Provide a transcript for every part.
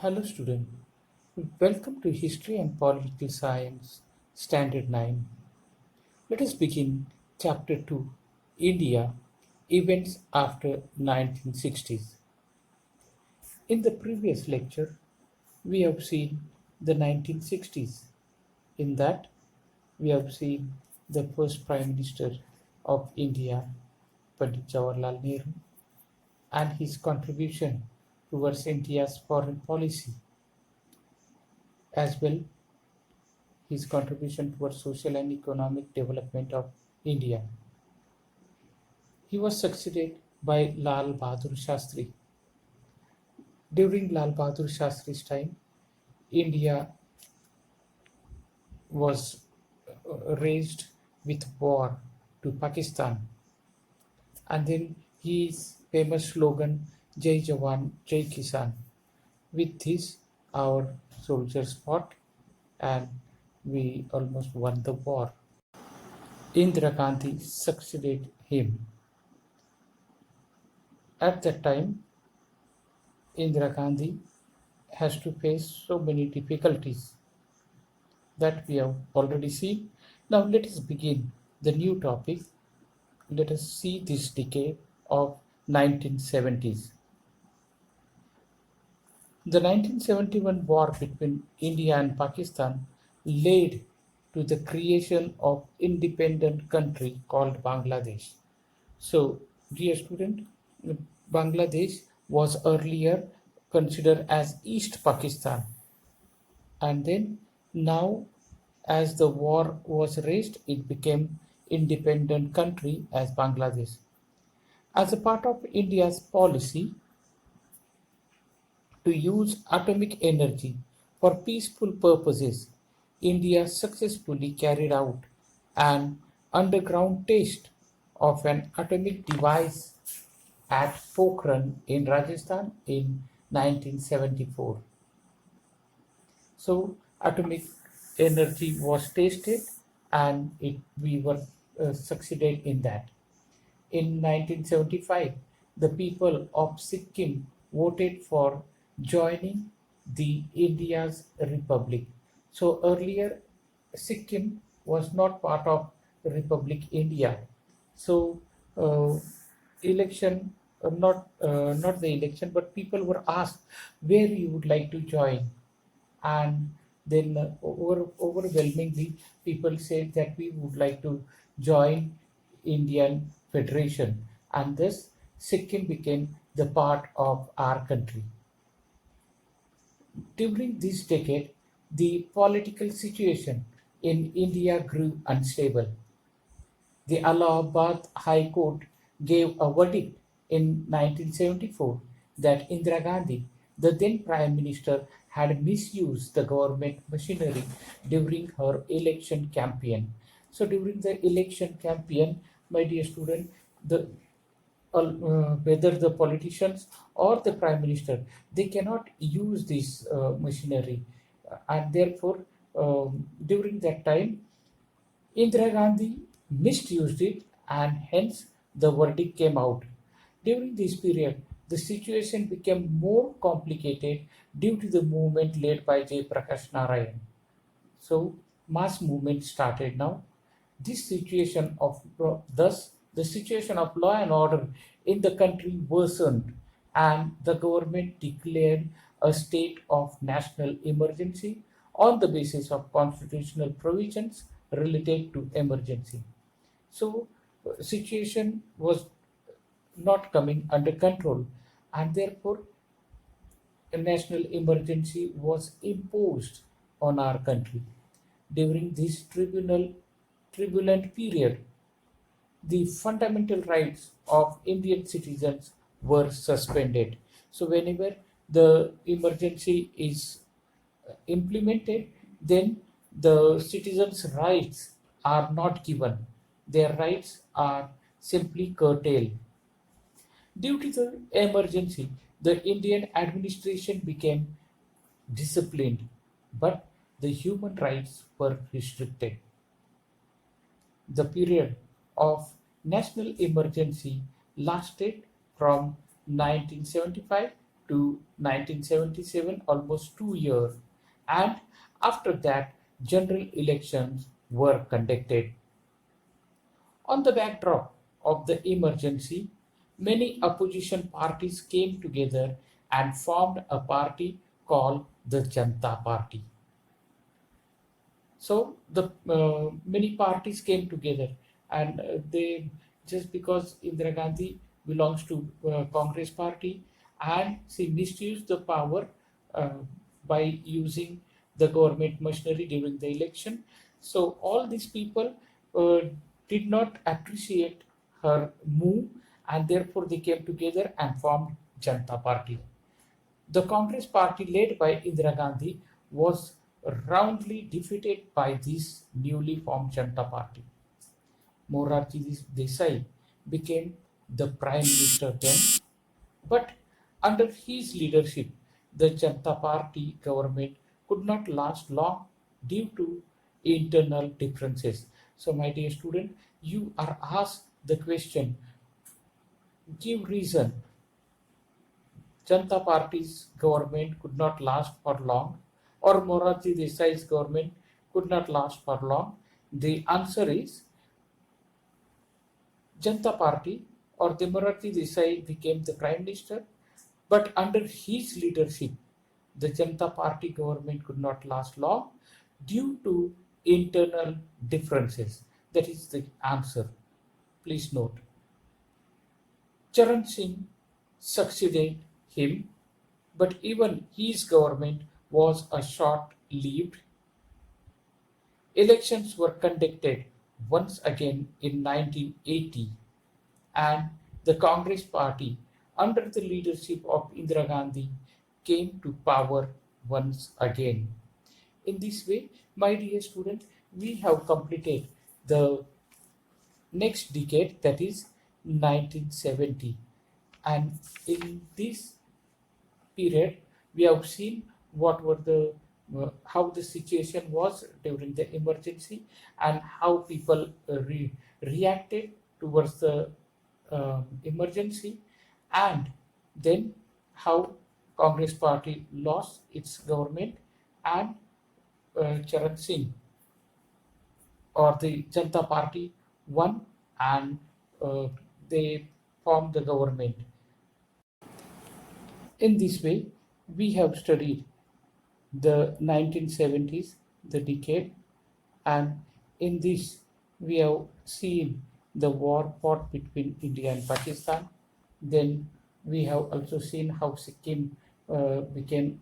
Hello student, welcome to History and Political Science Standard 9. Let us begin Chapter 2, India, Events After 1960s. In the previous lecture, we have seen the 1960s. In that, we have seen the first Prime Minister of India, Pandit Jawaharlal Nehru, and his contribution towards India's foreign policy, as well his contribution towards social and economic development of India. He was succeeded by Lal Bahadur Shastri. During Lal Bahadur Shastri's time, India was raised with war to Pakistan, and then his famous slogan Jai Jawan, Jai Kisan. With this, our soldiers fought and we almost won the war. Indira Gandhi succeeded him. At that time, Indira Gandhi has to face so many difficulties that we have already seen. Now let us begin the new topic. Let us see this decade of 1970s. The 1971 war between India and Pakistan led to the creation of independent country called Bangladesh. So, dear student, Bangladesh was earlier considered as East Pakistan, and then now, as the war was raised, it became independent country as Bangladesh. As a part of India's policy to use atomic energy for peaceful purposes, India successfully carried out an underground test of an atomic device at Pokhran in Rajasthan in 1974. So atomic energy was tested and we were succeeded in that. In 1975, the people of Sikkim voted for joining the India's republic. So earlier, Sikkim was not part of Republic India. So election, not the election, but people were asked where you would like to join, and then overwhelmingly people said that we would like to join Indian Federation, and thus Sikkim became the part of our country. During this decade, the political situation in India grew unstable. The Allahabad High Court gave a verdict in 1974 that Indira Gandhi, the then Prime Minister, had misused the government machinery during her election campaign. So, during the election campaign, my dear student, the whether the politicians or the prime minister, they cannot use this machinery, and therefore during that time Indira Gandhi misused it, and hence the verdict came out. During this period, the situation became more complicated due to the movement led by Jay Prakash Narayan. So, mass movement started now. This situation of thus the situation of law and order in the country worsened, and the government declared a state of national emergency on the basis of constitutional provisions related to emergency. So, situation was not coming under control, and therefore a national emergency was imposed on our country. During this turbulent period, the fundamental rights of Indian citizens were suspended. So, whenever the emergency is implemented, then the citizens' rights are not given. Their rights are simply curtailed. Due to the emergency, the Indian administration became disciplined, but the human rights were restricted. The period of national emergency lasted from 1975 to 1977, almost 2 years, and after that, general elections were conducted. On the backdrop of the emergency, many opposition parties came together and formed a party called the Janata Party. So the many parties came together, and they, just because Indira Gandhi belongs to Congress party, and she misused the power uh, by using the government machinery during the election. So all these people uh, did not appreciate her move, and therefore they came together and formed Janata Party. The Congress party led by Indira Gandhi was roundly defeated by this newly formed Janata Party. Morarji Desai became the prime minister then, but under his leadership, the Janata Party government could not last long due to internal differences. So, my dear student, you are asked the question, give reason. Janata Party's government could not last for long, or Morarji Desai's government could not last for long. The answer is Janata Party or the Morarji Desai became the prime minister, but under his leadership, the Janata Party government could not last long due to internal differences. That is the answer. Please note. Charan Singh succeeded him, but even his government was a short lived. Elections were conducted once again in 1980, and the Congress party, under the leadership of Indira Gandhi, came to power once again. In this way, my dear students, we have completed the next decade, that is 1970. And in this period, we have seen what were the how the situation was during the emergency, and how people reacted towards the emergency, and then how Congress party lost its government, and Charan Singh or the Janata Party won, and they formed the government. In this way, we have studied the 1970s, the decade, and in this we have seen the war fought between India and Pakistan. Then we have also seen how Sikkim became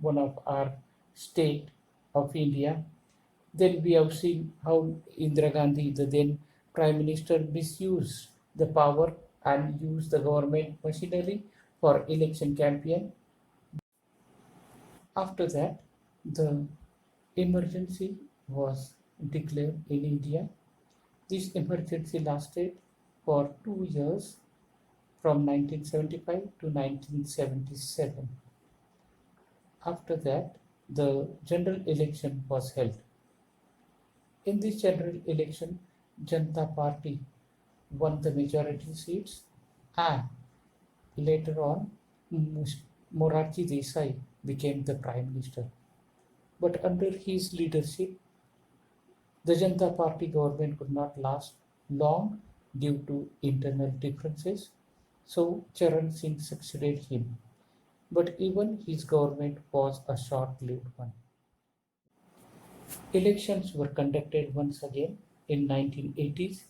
one of our state of India. Then we have seen how Indira Gandhi, the then Prime Minister, misused the power and used the government machinery for election campaign. After that, the emergency was declared in India. This emergency lasted for 2 years, from 1975 to 1977. After that, the general election was held. In this general election, Janata Party won the majority seats, and later on Morarji Desai became the prime minister. But under his leadership, the Janata Party government could not last long due to internal differences, so Charan Singh succeeded him. But even his government was a short lived one. Elections were conducted once again in 1980s,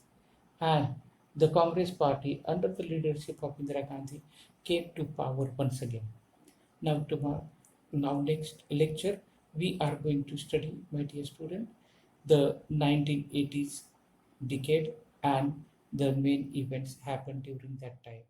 and the Congress party under the leadership of Indira Gandhi came to power once again. Now, now next lecture, we are going to study, my dear student, the 1980s decade and the main events happened during that time.